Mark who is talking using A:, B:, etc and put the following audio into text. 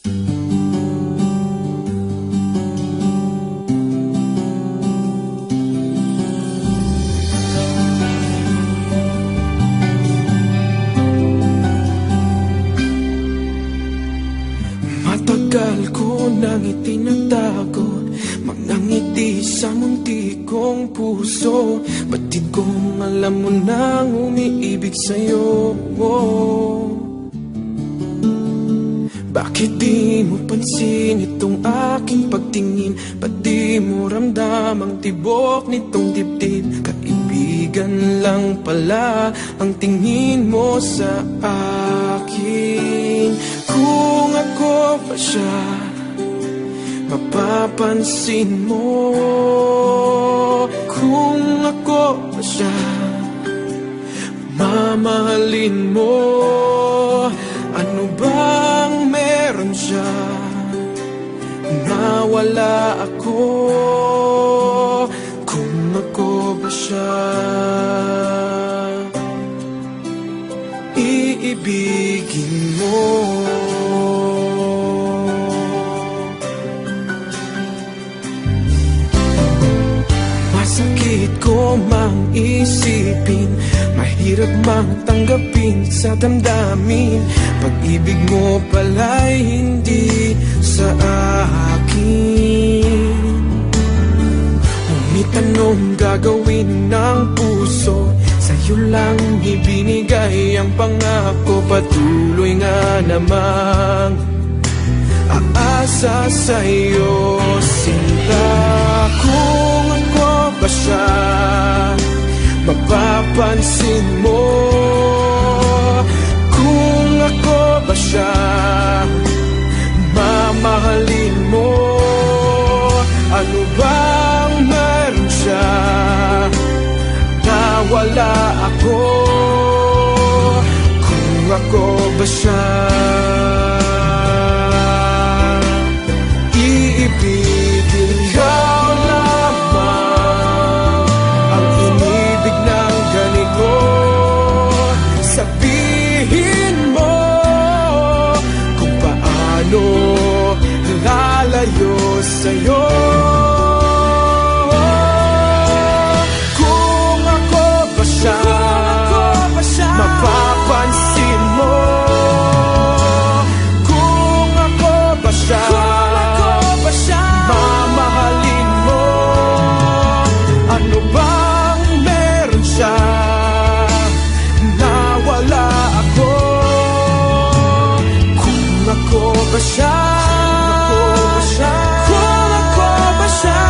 A: Matagal ko nang itinatago mga ngiti sa munti kong puso. Batid kong alam mo nang umiibig sa'yo. Bakit di mo pansin itong aking pagtingin? Ba't di mo ramdam ang tibok nitong dibdib? Kaibigan lang pala ang tingin mo sa akin. Kung ako pa siya, mapapansin mo. Kung ako pa siya, mamahalin mo. Ano bang meron siya na wala ako? Kung ako ba siya, iibigin mo. Masakit ko mang isipin, mahirap mang tanggapin sa damdamin. Pag-ibig mo pala'y hindi sa akin. Ngunit anong gagawin ng puso? Sa'yo lang ibinigay ang pangako. Patuloy nga namang aasa sa'yo, sinta. Kung ako ba siya, mapapansin mo. Kung ako ba siya, mamahalin mo. Ano bang meron siya na wala ako? Kung ako ba siya, iibigin ikaw lamang ang inibig ng ganito. Sabihin mo kung paano lalayo sa'yo. Kung ako ba siya, mapapansin mo. Kung ako ba siya, mamahalin mo. Ano bang meron siya na wala ako? Kung ako ba siya, kung ako ba siya,